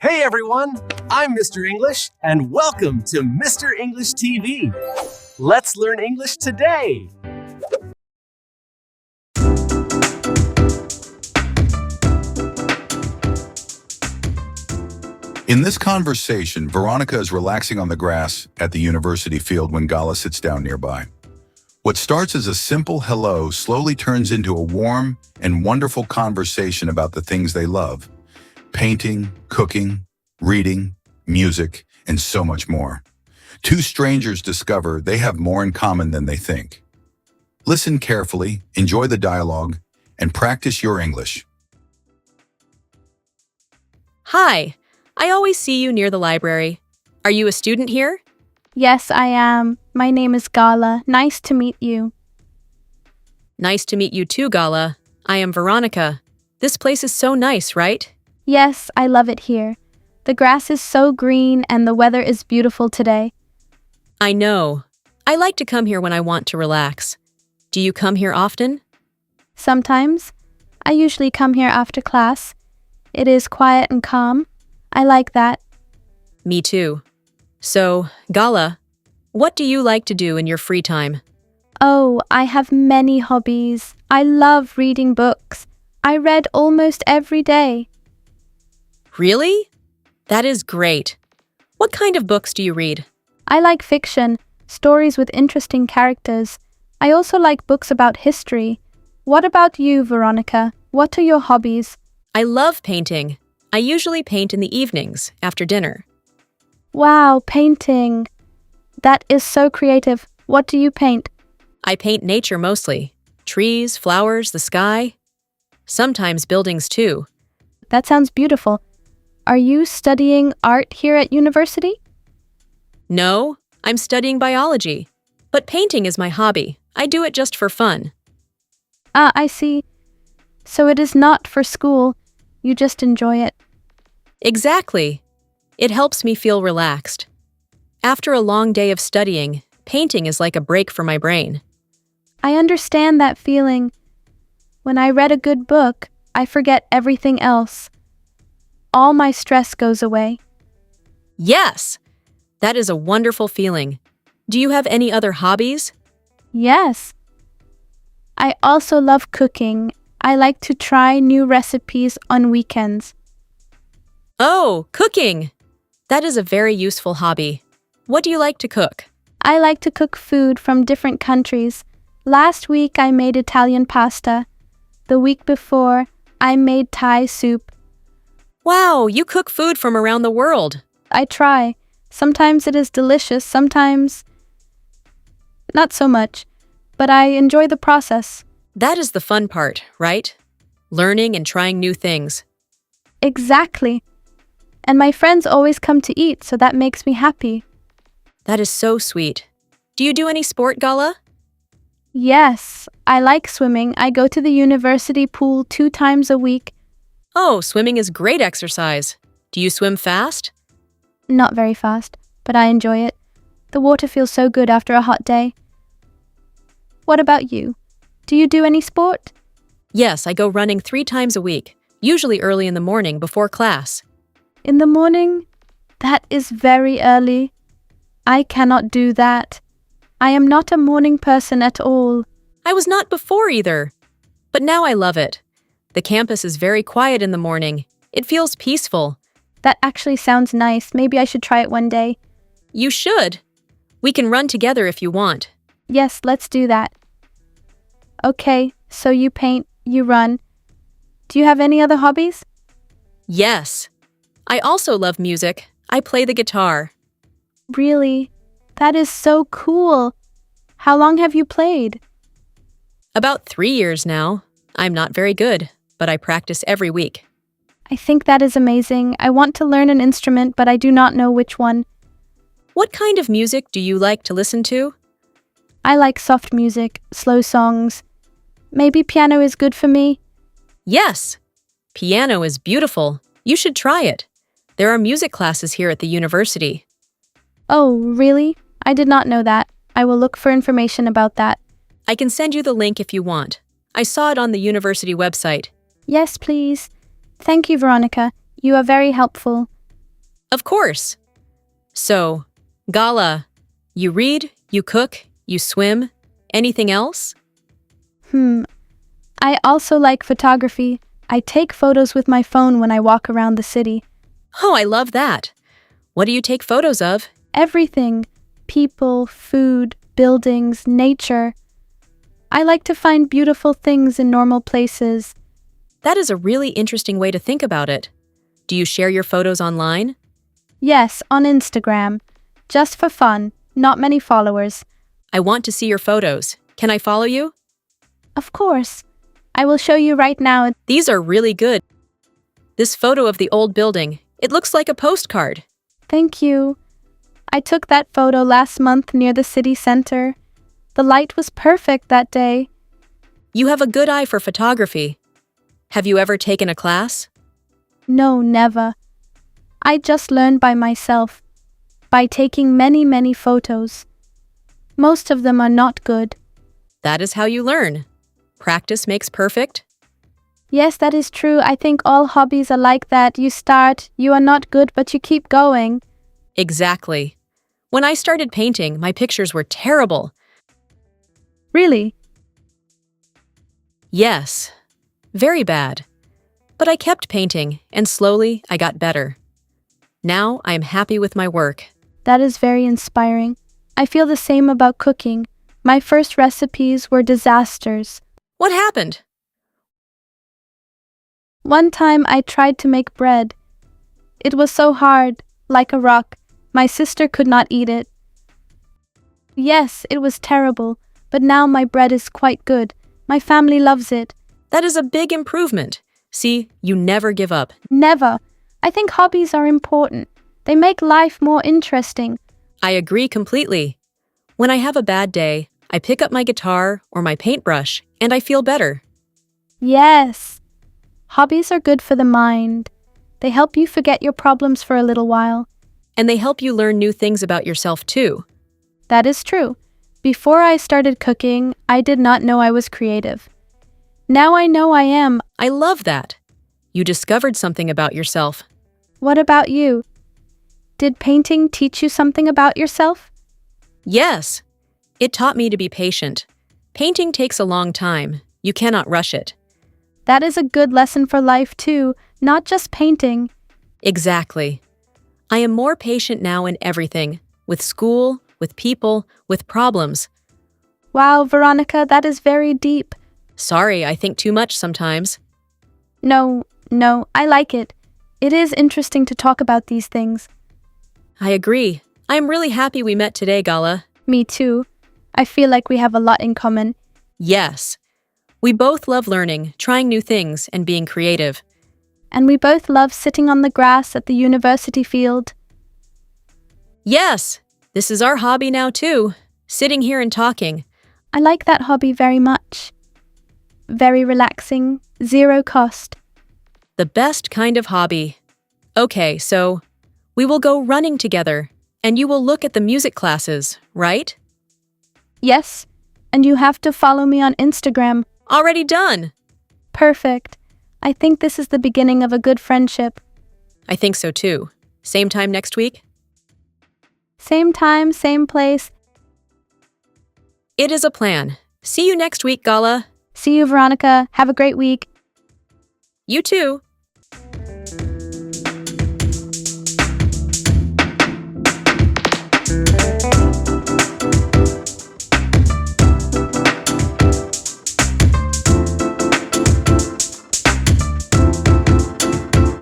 Hey everyone, I'm Mr. English, and welcome to Mr. English TV. Let's learn English today. In this conversation, Veronica is relaxing on the grass at the university field when Ghala sits down nearby. What starts as a simple hello slowly turns into a warm and wonderful conversation about the things they love: painting, cooking, reading, music, and so much more. Two strangers discover they have more in common than they think. Listen carefully, enjoy the dialogue, and practice your English. Hi, I always see you near the library. Are you a student here? Yes, I am. My name is Ghala. Nice to meet you. Nice to meet you too, Ghala. I am Veronica. This place is so nice, right? Yes, I love it here. The grass is so green and the weather is beautiful today. I know. I like to come here when I want to relax. Do you come here often? Sometimes. I usually come here after class. It is quiet and calm. I like that. Me too. So, Ghala, what do you like to do in your free time? Oh, I have many hobbies. I love reading books. I read almost every day. Really? That is great. What kind of books do you read? I like fiction, stories with interesting characters. I also like books about history. What about you, Veronica? What are your hobbies? I love painting. I usually paint in the evenings, after dinner. Wow, painting. That is so creative. What do you paint? I paint nature mostly. Trees, flowers, the sky. Sometimes buildings too. That sounds beautiful. Are you studying art here at university? No, I'm studying biology. But painting is my hobby. I do it just for fun. Ah, I see. So it is not for school. You just enjoy it. Exactly. It helps me feel relaxed. After a long day of studying, painting is like a break for my brain. I understand that feeling. When I read a good book, I forget everything else. All my stress goes away. Yes! That is a wonderful feeling. Do you have any other hobbies? Yes. I also love cooking. I like to try new recipes on weekends. Oh, cooking! That is a very useful hobby. What do you like to cook? I like to cook food from different countries. Last week I made Italian pasta. The week before, I made Thai soup. Wow, you cook food from around the world. I try. Sometimes it is delicious, sometimes not so much, but I enjoy the process. That is the fun part, right? Learning and trying new things. Exactly. And my friends always come to eat, so that makes me happy. That is so sweet. Do you do any sport, Ghala? Yes, I like swimming. I go to the university pool 2 times a week. Oh, swimming is great exercise. Do you swim fast? Not very fast, but I enjoy it. The water feels so good after a hot day. What about you? Do you do any sport? Yes, I go running 3 times a week, usually early in the morning before class. In the morning? That is very early. I cannot do that. I am not a morning person at all. I was not before either. But now I love it. The campus is very quiet in the morning. It feels peaceful. That actually sounds nice. Maybe I should try it one day. You should. We can run together if you want. Yes, let's do that. Okay, so you paint, you run. Do you have any other hobbies? Yes. I also love music. I play the guitar. Really? That is so cool. How long have you played? About 3 years now. I'm not very good, but I practice every week. I think that is amazing. I want to learn an instrument, but I do not know which one. What kind of music do you like to listen to? I like soft music, slow songs. Maybe piano is good for me? Yes. Piano is beautiful. You should try it. There are music classes here at the university. Oh, really? I did not know that. I will look for information about that. I can send you the link if you want. I saw it on the university website. Yes, please. Thank you, Veronica. You are very helpful. Of course. So, Ghala, you read, you cook, you swim. Anything else? I also like photography. I take photos with my phone when I walk around the city. Oh, I love that. What do you take photos of? Everything. People, food, buildings, nature. I like to find beautiful things in normal places. That is a really interesting way to think about it. Do you share your photos online? Yes, on Instagram. Just for fun. Not many followers. I want to see your photos. Can I follow you? Of course. I will show you right now. These are really good. This photo of the old building, it looks like a postcard. Thank you. I took that photo last month near the city center. The light was perfect that day. You have a good eye for photography. Have you ever taken a class? No, never. I just learned by myself, by taking many, many photos. Most of them are not good. That is how you learn. Practice makes perfect. Yes, that is true. I think all hobbies are like that. You start, you are not good, but you keep going. Exactly. When I started painting, my pictures were terrible. Really? Yes, very bad. But I kept painting, and slowly I got better. Now I am happy with my work. That is very inspiring. I feel the same about cooking. My first recipes were disasters. What happened? One time I tried to make bread. It was so hard, like a rock. My sister could not eat it. Yes, it was terrible, but now my bread is quite good. My family loves it. That is a big improvement. See, you never give up. Never. I think hobbies are important. They make life more interesting. I agree completely. When I have a bad day, I pick up my guitar or my paintbrush, and I feel better. Yes. Hobbies are good for the mind. They help you forget your problems for a little while. And they help you learn new things about yourself too. That is true. Before I started cooking, I did not know I was creative. Now I know I am. I love that. You discovered something about yourself. What about you? Did painting teach you something about yourself? Yes. It taught me to be patient. Painting takes a long time. You cannot rush it. That is a good lesson for life too, not just painting. Exactly. I am more patient now in everything, with school, with people, with problems. Wow, Veronica, that is very deep. Sorry, I think too much sometimes. No, I like it. It is interesting to talk about these things. I agree. I am really happy we met today, Ghala. Me too. I feel like we have a lot in common. Yes. We both love learning, trying new things, and being creative. And we both love sitting on the grass at the university field. Yes, this is our hobby now too, sitting here and talking. I like that hobby very much. Very relaxing, zero cost. The best kind of hobby. Okay, so we will go running together, and you will look at the music classes, right? Yes, and you have to follow me on Instagram. Already done. Perfect. I think this is the beginning of a good friendship. I think so too. Same time next week? Same time, same place. It is a plan. See you next week, Ghala. See you, Veronica. Have a great week. You too.